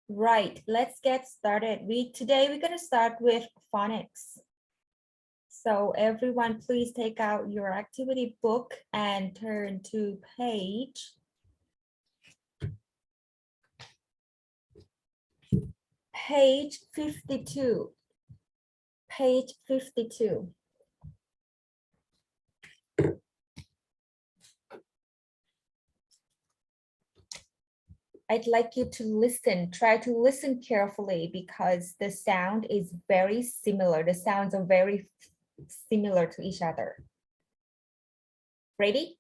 Right, let's get started. Today we're going to start with phonics. So everyone, please take out your activity book and turn to page 52. Page 52. I'd like you to listen, try to listen carefully because the sound is very similar. The sounds are very similar to each other. Ready?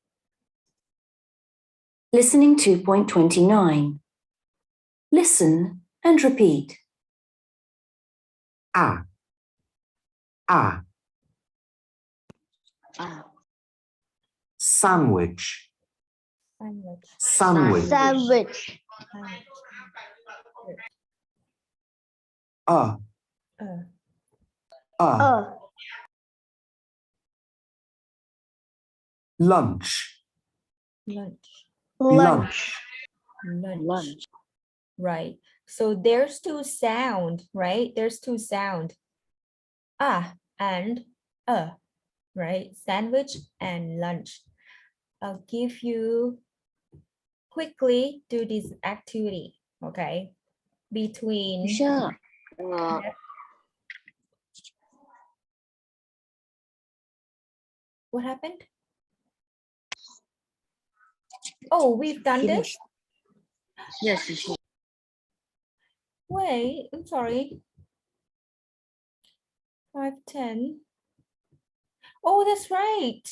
Listening 2.29. Listen and repeat. A. A. Sandwich. Sandwich. Sandwich. Sandwich. A. Lunch. Lunch. Lunch. Right. So there's two sound, right? There's two sound. And right? Sandwich and lunch. I'll give you quickly do this activity, okay? Between Sure. what happened? Oh, we've done this? Yes, sure. Wait, I'm sorry. 5:10. Oh, that's right.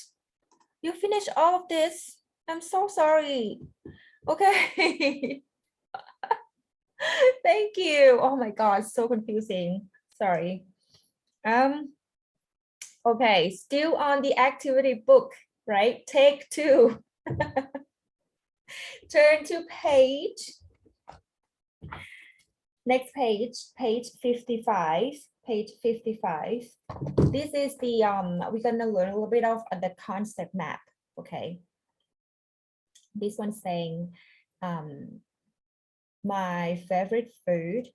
You finished all of this. I'm so sorry. Okay. Thank you. Oh my God, so confusing. Sorry. Okay, still on the activity book, right? Take 2. Turn to next page, page 55. Page 55. This is the we're gonna learn a little bit of the concept map. Okay. This one's saying my favorite food.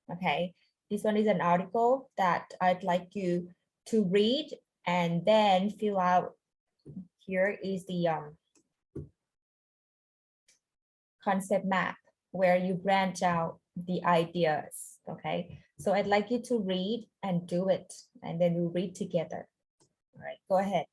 Okay. This one is an article that I'd like you to read and then fill out. Here is the concept map where you branch out the ideas. Okay, so I'd like you to read and do it, and then we'll read together. All right, go ahead.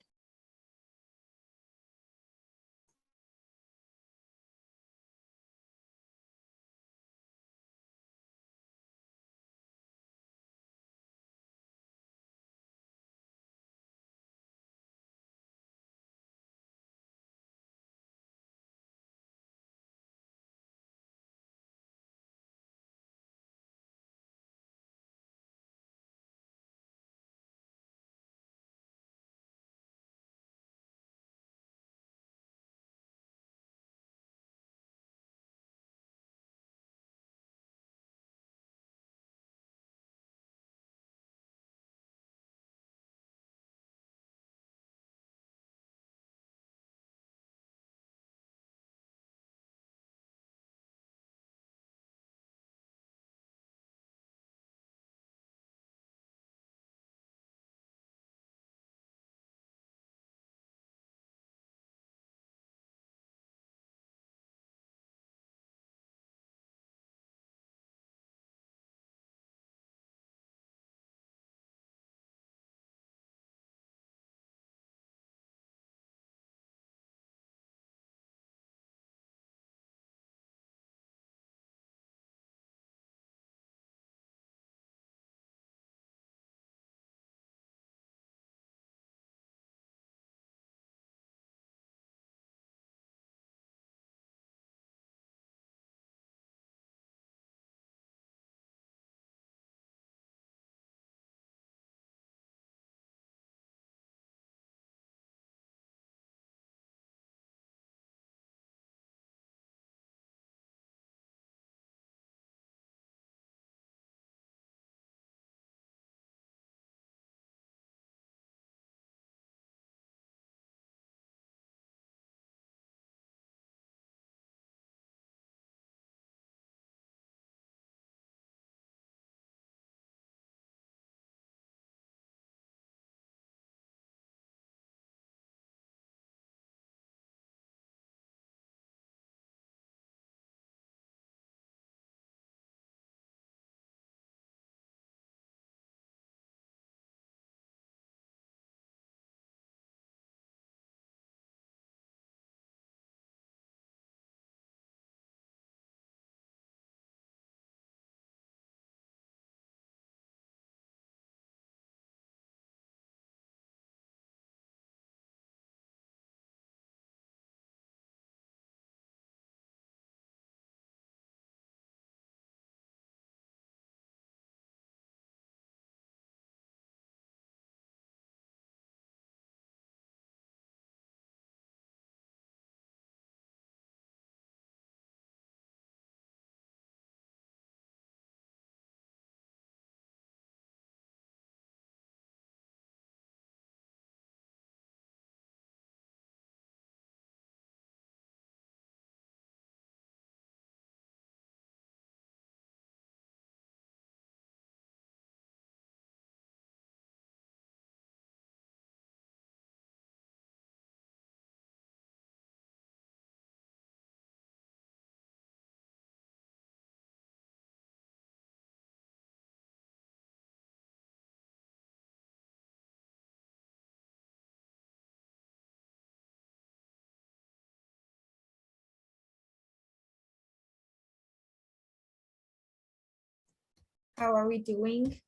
How are we doing?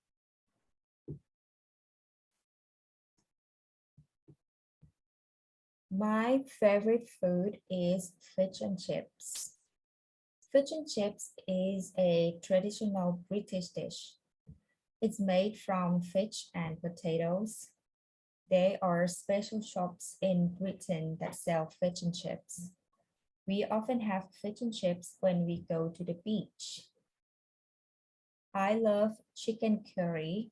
My favorite food is fish and chips. Fish and chips is a traditional British dish. It's made from fish and potatoes. There are special shops in Britain that sell fish and chips. We often have fish and chips when we go to the beach. I love chicken curry.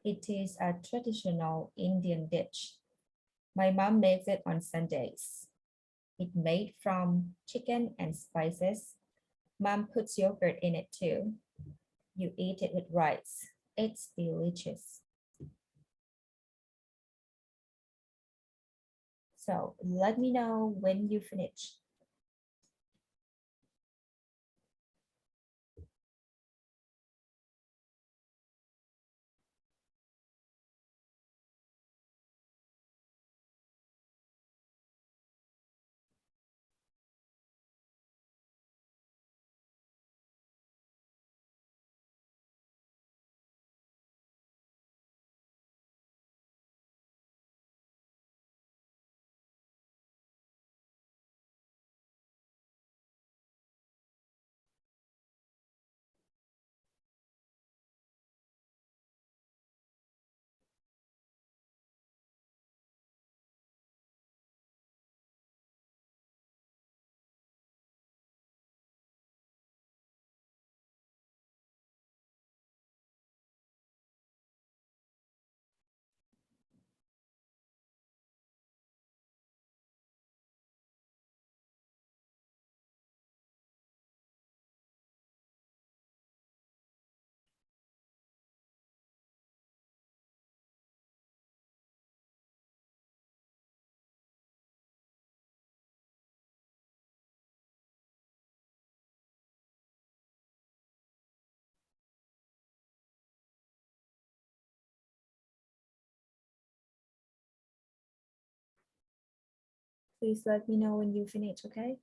It is a traditional Indian dish. My mom makes it on Sundays. It's made from chicken and spices. Mom puts yogurt in it too. You eat it with rice. It's delicious. So let me know when you finish. Please let me know when you finish, okay?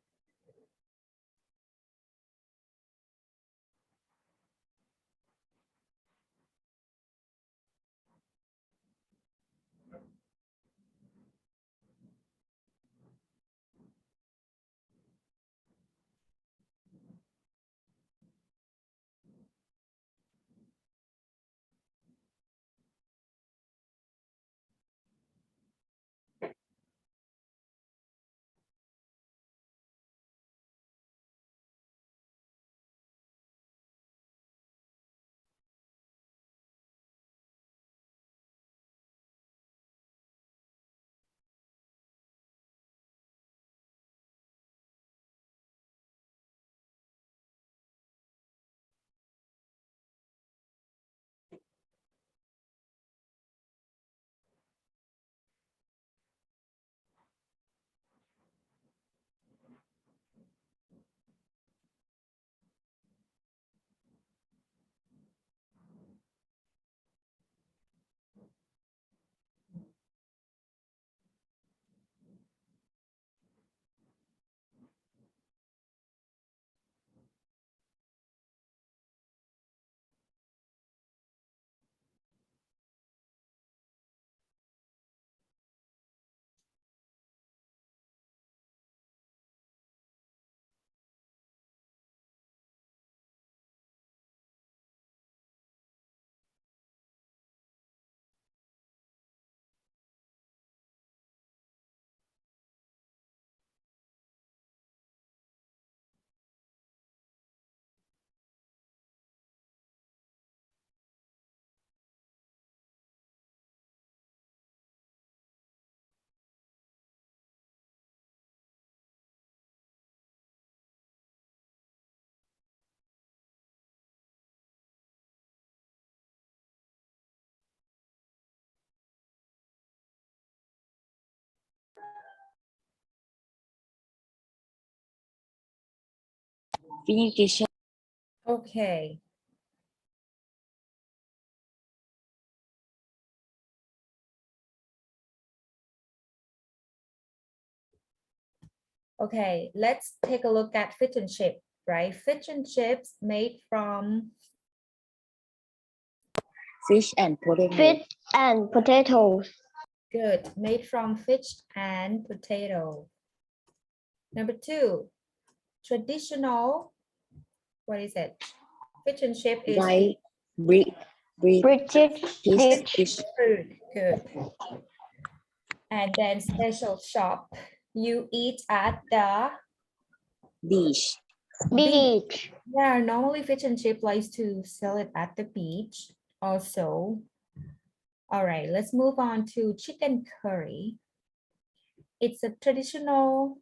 Finish teacher. Okay. Okay, let's take a look at fish and chip, right? Fish and chips made from fish and potato. Fish and potatoes. Good. Made from fish and potato. Number 2, traditional. What is it? Fish and chip is White bread. British Fish. food. Good. And then special shop. You eat at the Beach. beach. Yeah, normally fish and chip likes to sell it at the beach also. All right, let's move on to chicken curry. It's a traditional,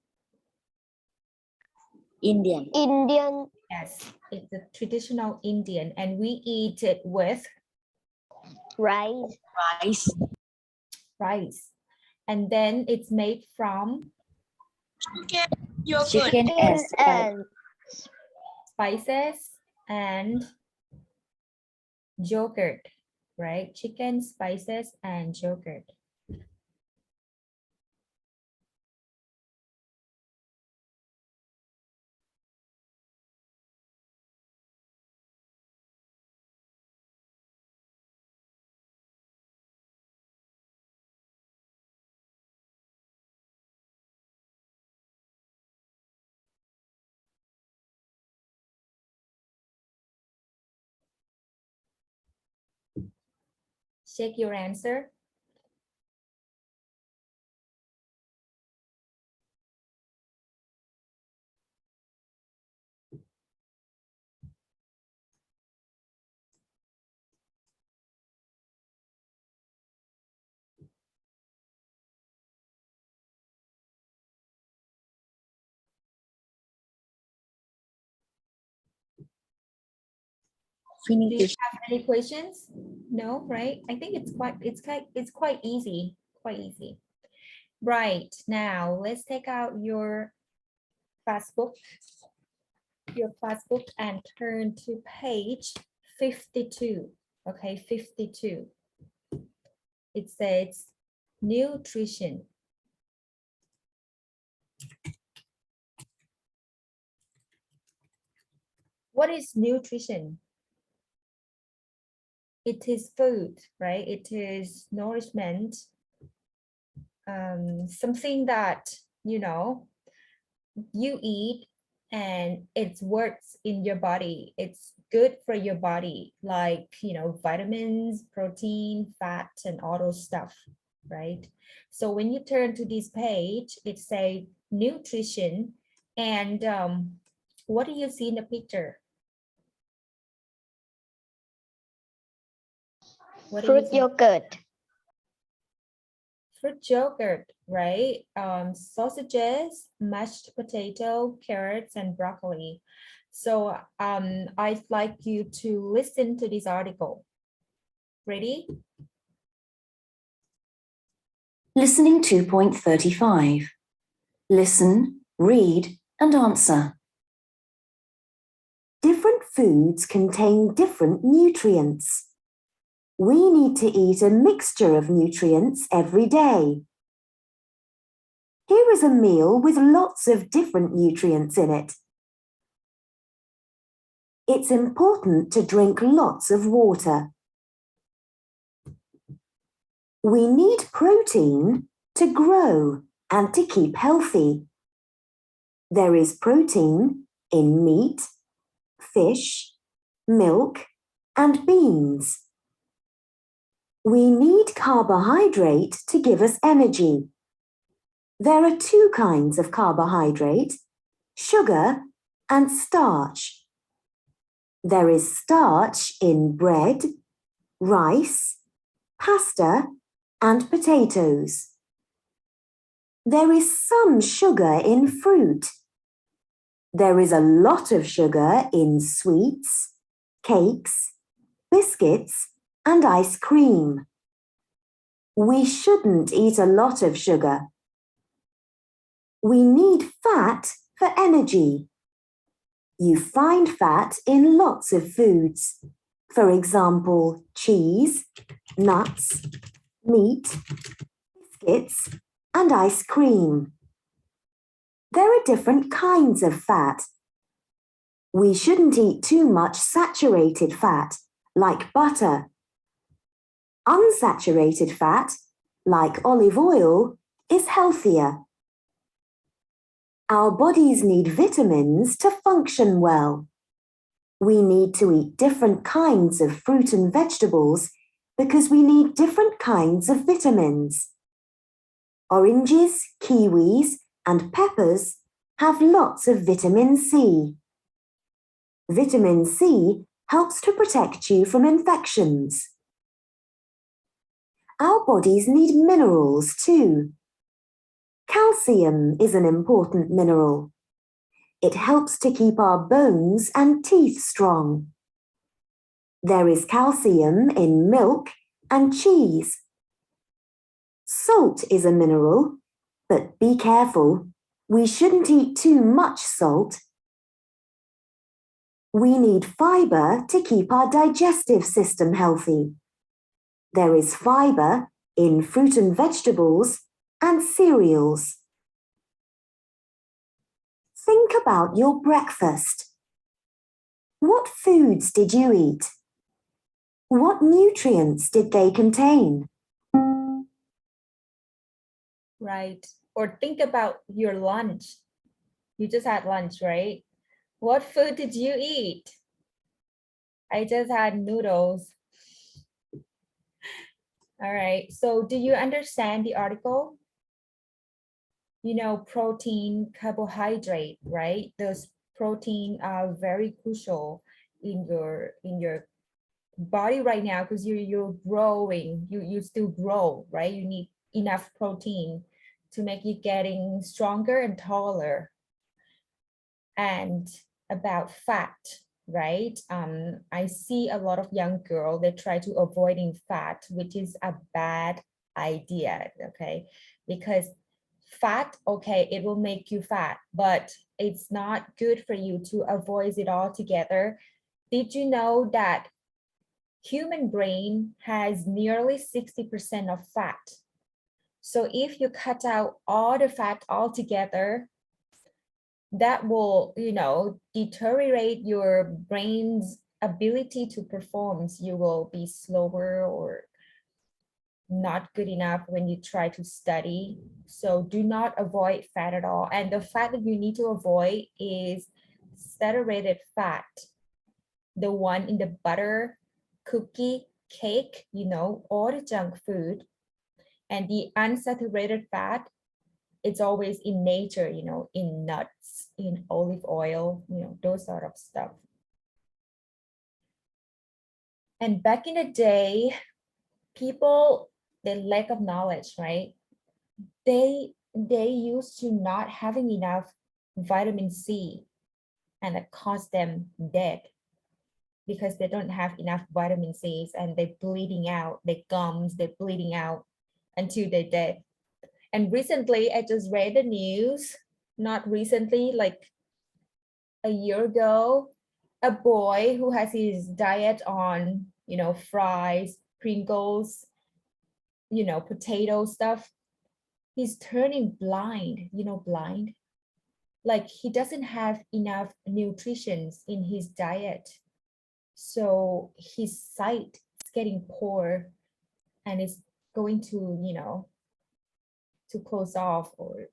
Indian. Indian yes, it's a traditional Indian, and we eat it with rice. rice. And then it's made from Chicken and And spices and yogurt, right? Chicken, spices, and yogurt. Check your answer. Do you finish. have any questions? No, right? I think it's quite easy, Right, now let's take out your passbook, and turn to page 52. Okay, 52. It says nutrition. What is nutrition? It is food, right? It is nourishment, something that, you eat and it works in your body. It's good for your body, like, vitamins, protein, fat, and all those stuff, right? So when you turn to this page, it says nutrition. And what do you see in the picture? What do you fruit see? yogurt. Fruit yogurt, right? Sausages, mashed potato, carrots, and broccoli. So I'd like you to listen to this article. Ready? Listening 2.35. Listen, read, and answer. Different foods contain different nutrients. We need to eat a mixture of nutrients every day. Here is a meal with lots of different nutrients in it. It's important to drink lots of water. We need protein to grow and to keep healthy. There is protein in meat, fish, milk, and beans. We need carbohydrate to give us energy. There are two kinds of carbohydrate, sugar and starch. There is starch in bread, rice, pasta, and potatoes. There is some sugar in fruit. There is a lot of sugar in sweets, cakes, biscuits, and ice cream. We shouldn't eat a lot of sugar. We need fat for energy. You find fat in lots of foods. For example, cheese, nuts, meat, biscuits, and ice cream. There are different kinds of fat. We shouldn't eat too much saturated fat, like butter. Unsaturated fat, like olive oil, is healthier. Our bodies need vitamins to function well. We need to eat different kinds of fruit and vegetables because we need different kinds of vitamins. Oranges, kiwis, and peppers have lots of vitamin C. Vitamin C helps to protect you from infections. Our bodies need minerals too. Calcium is an important mineral. It helps to keep our bones and teeth strong. There is calcium in milk and cheese. Salt is a mineral, but be careful. We shouldn't eat too much salt. We need fiber to keep our digestive system healthy. There is fiber in fruit and vegetables and cereals. Think about your breakfast. What foods did you eat? What nutrients did they contain? Right. Or think about your lunch. You just had lunch, right? What food did you eat? I just had noodles. All right. So do you understand the article? You know, protein, carbohydrate, right? Those protein are very crucial in your body right now because you're growing. You still grow, right? You need enough protein to make you getting stronger and taller. And about fat, right? I see a lot of young girls, they try to avoiding fat, which is a bad idea, okay? Because fat, okay, it will make you fat, but it's not good for you to avoid it altogether. Did you know that human brain has nearly 60% of fat? So if you cut out all the fat altogether, that will, you know, deteriorate your brain's ability to perform. You will be slower or not good enough when you try to study. So do not avoid fat at all. And the fat that you need to avoid is saturated fat, the one in the butter, cookie, cake, you know, all the junk food. And the unsaturated fat, it's always in nature, you know, in nuts, in olive oil, you know, those sort of stuff. And back in the day, people, the lack of knowledge, right? They used to not having enough vitamin C, and that caused them dead because they don't have enough vitamin C's and they're bleeding out, their gums, they're bleeding out until they're dead. And recently, I just read the news, not recently, like a year ago, a boy who has his diet on, you know, fries, Pringles, you know, potato stuff, he's turning blind, you know, blind. Like he doesn't have enough nutrition in his diet. So his sight is getting poor and it's going to, you know, to close off, or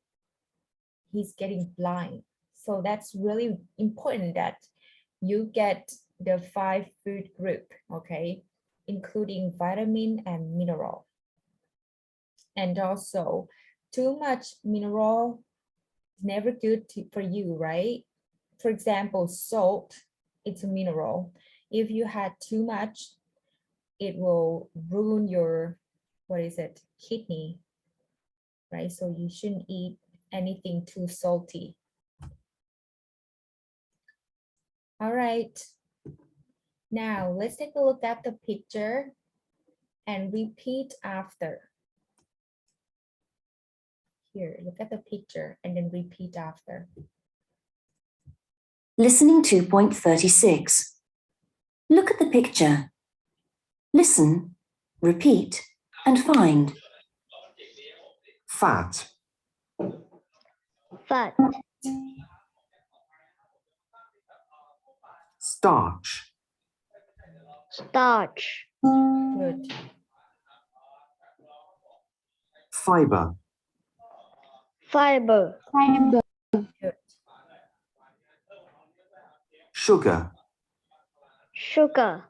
he's getting blind. So that's really important that you get the 5 food group, okay, including vitamin and mineral. And also too much mineral is never good for you, right? For example, salt, it's a mineral. If you had too much, it will ruin your, what is it, kidney, right? So you shouldn't eat anything too salty. All right. Now let's take a look at the picture and repeat after. Here, look at the picture and then repeat after. Listening 2.36. Look at the picture. Listen, repeat, and find. Fat. Fat. Starch. Starch. Good. Fiber. Fiber. Good. Sugar. Sugar.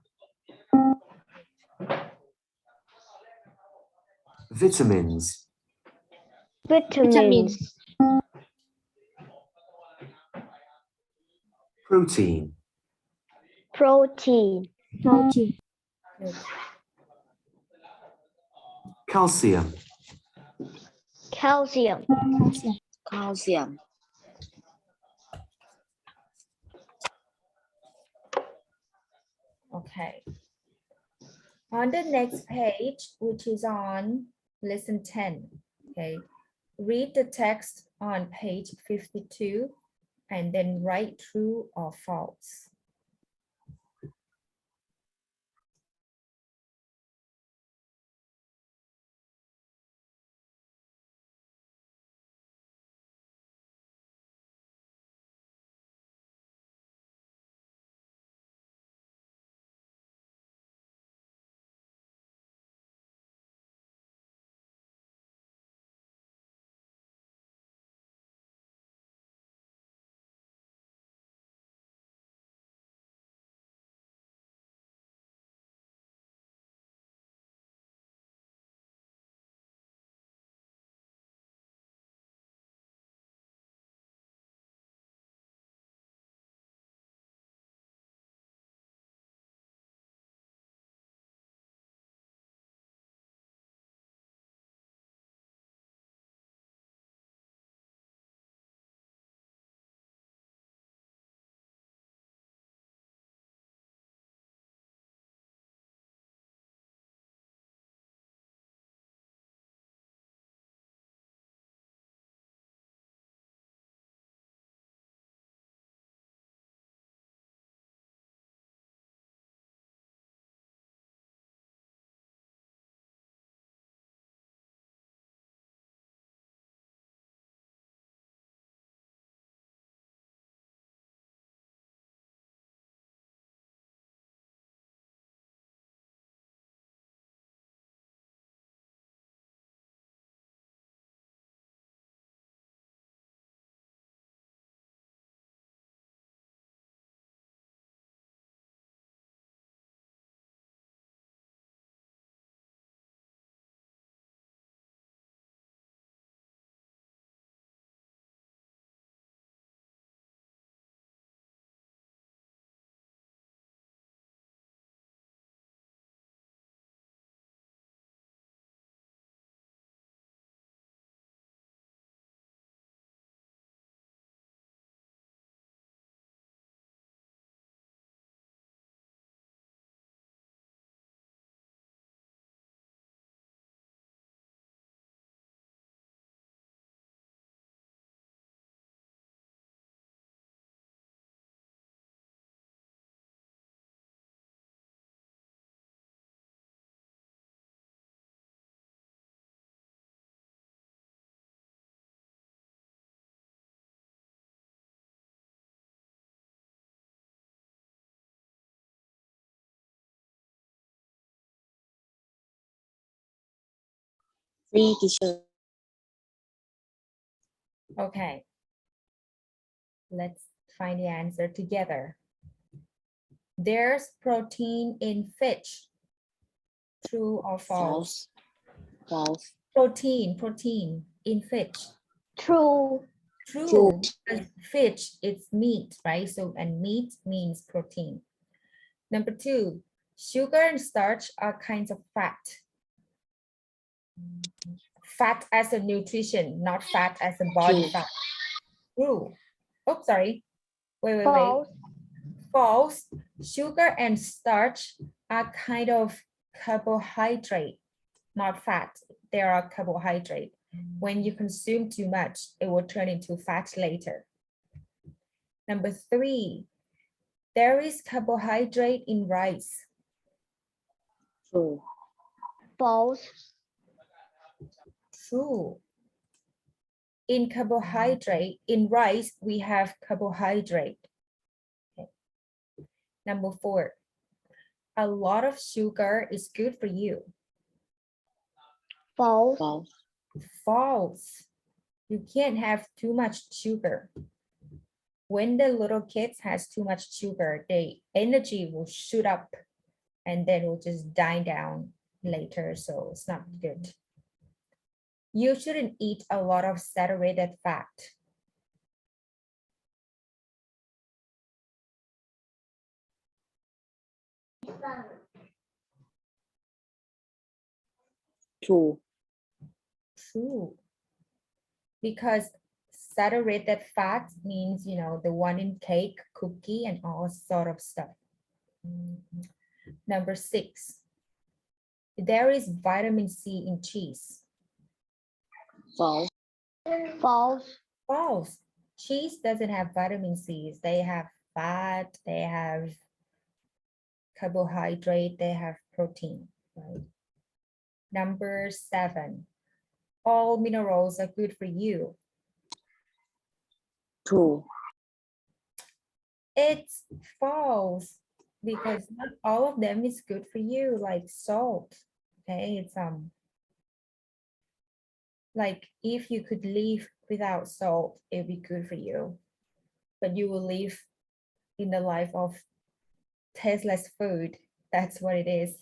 Vitamins. Vitamins. Protein. Protein. Good. Calcium. Calcium. Calcium. Okay. On the next page, which is on lesson 10, okay, read the text on page 52 and then write true or false. Three, teacher. Okay. Let's find the answer together. There's protein in fish. True or false? False. Protein in fish. True. True. Because fish is meat, right? So, and meat means protein. Number 2, sugar and starch are kinds of fat. Fat as a nutrition, not fat as a body True. fat. True. Oh, sorry. Wait. False. False. Sugar and starch are kind of carbohydrate, not fat. They are carbohydrate. When you consume too much, it will turn into fat later. Number 3, there is carbohydrate in rice. True. False. True. In carbohydrate, in rice, we have carbohydrate. Okay. Number 4, a lot of sugar is good for you. False. False. False. You can't have too much sugar. When the little kids has too much sugar, the energy will shoot up and then will just die down later. So it's not good. You shouldn't eat a lot of saturated fat. True. True. Because saturated fat means, you know, the one in cake, cookie, and all sort of stuff. Number 6. There is vitamin C in cheese. False. False. False. Cheese doesn't have vitamin C. They have fat, they have carbohydrate, they have protein, right? Number 7. All minerals are good for you. True. It's false because not all of them is good for you, like salt. Okay, it's like if you could live without salt, it'd be good for you. But you will live in the life of tasteless food. That's what it is.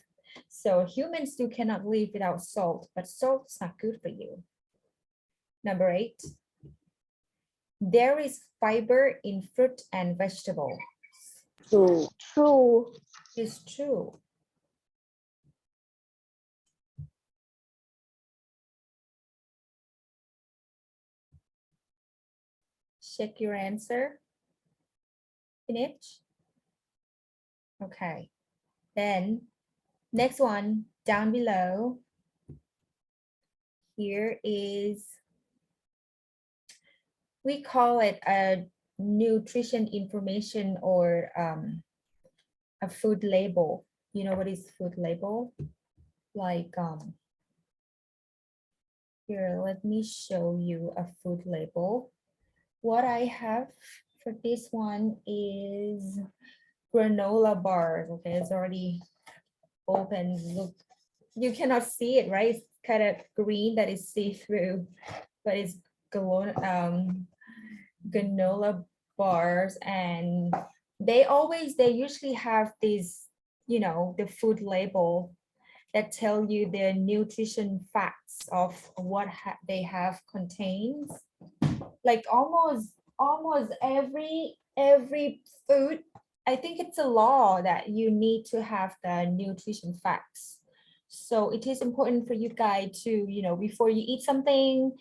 So humans still cannot live without salt, but salt is not good for you. Number 8. There is fiber in fruit and vegetables. True. True. It's true. Check your answer. Finish. Okay. Then next one down below. Here is, we call it a nutrition information or a food label. You know what is food label? Like here, let me show you a food label. What I have for this one is granola bars. Okay, it's already open. Look, you cannot see it, right? It's kind of green that is see-through, but it's granola bars, and they usually have these, you know, the food label that tell you the nutrition facts of what they have contains. Like almost every food, I think it's a law that you need to have the nutrition facts. So it is important for you guys to, you know, before you eat something,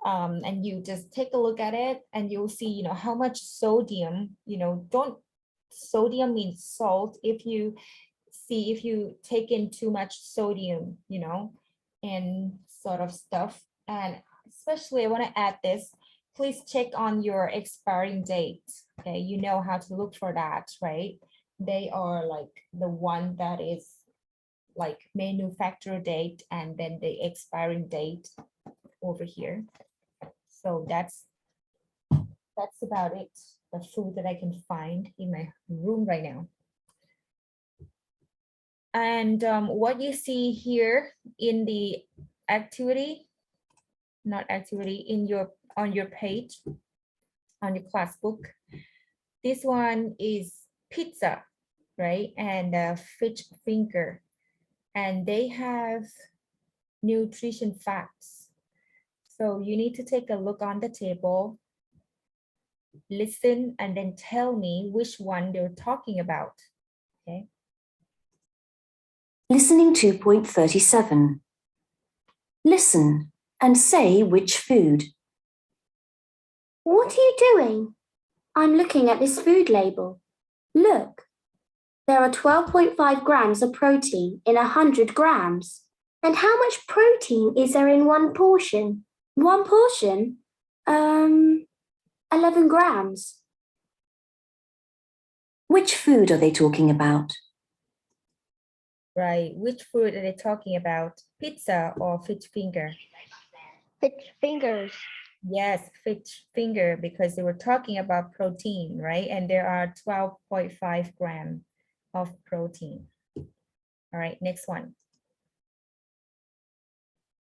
and you just take a look at it and you'll see, you know, how much sodium, you know, sodium means salt. If you take in too much sodium, you know, and sort of stuff. And especially I want to add this, please check on your expiring date. Okay, you know how to look for that, right? They are like the one that is like manufacturer date and then the expiring date over here. So that's about it, the food that I can find in my room right now. And what you see here in the activity, on your page, on your class book, this one is pizza, right? And fish finger, and they have nutrition facts. So you need to take a look on the table, listen, and then tell me which one they're talking about, okay? Listening 2.37. Listen and say which food. What are you doing? I'm looking at this food label. Look, there are 12.5 grams of protein in 100 grams. And how much protein is there in one portion? One portion? 11 grams. Which food are they talking about? Right, which food are they talking about? Pizza or fish finger? Fish fingers. Yes, fish finger, because they were talking about protein, right? And there are 12.5 grams of protein. All right, next one.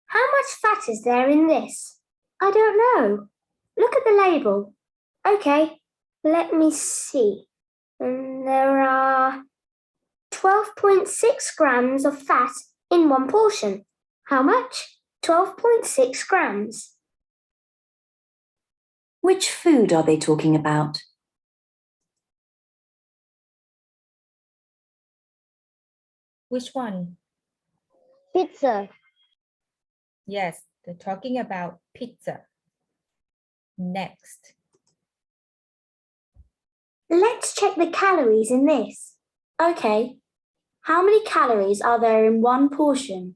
How much fat is there in this? I don't know. Look at the label. Okay, let me see. There are 12.6 grams of fat in one portion. How much? 12.6 grams. Which food are they talking about? Which one? Pizza. Yes, they're talking about pizza. Next. Let's check the calories in this. Okay. How many calories are there in one portion?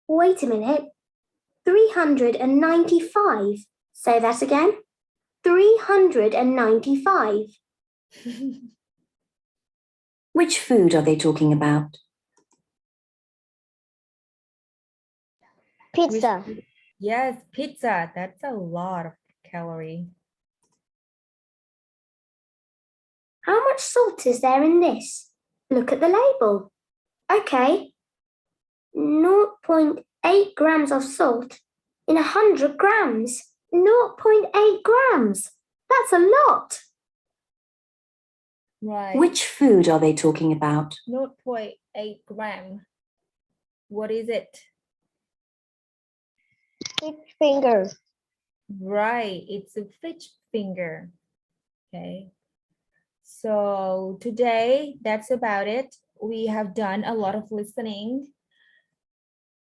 Wait a minute. 395. Say that again. 395. Which food are they talking about? Pizza. Yes, pizza. That's a lot of calorie. How much salt is there in this? Look at the label. Okay. 0.8 grams of salt in 100 grams. 0.8 grams. That's a lot. Right. Which food are they talking about? 0.8 gram. What is it? Fish finger. Right, it's a fish finger. Okay. So today, that's about it. We have done a lot of listening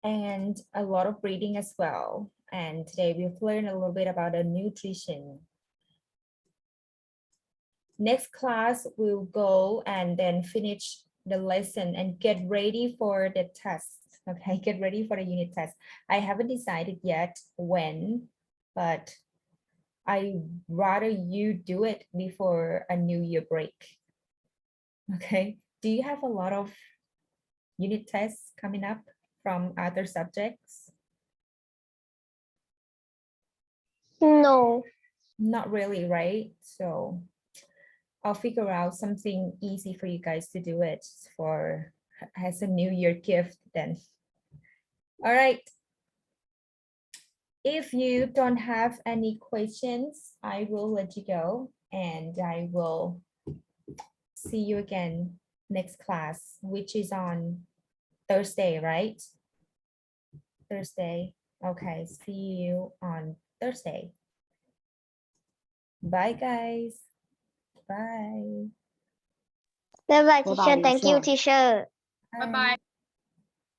and a lot of reading as well. And today we've learned a little bit about the nutrition. Next class, we'll go and then finish the lesson and get ready for the test. Okay, get ready for the unit test. I haven't decided yet when, but I rather you do it before a New Year break. Okay, do you have a lot of unit tests coming up from other subjects? No. Not really, right? So I'll figure out something easy for you guys to do it for as a New Year gift then. All right. If you don't have any questions, I will let you go and I will see you again next class, which is on Thursday, right? Thursday. Okay, see you on Thursday. Bye, guys. Bye. Bye bye, Bye teacher. bye, Thank you, teacher. teacher. Bye.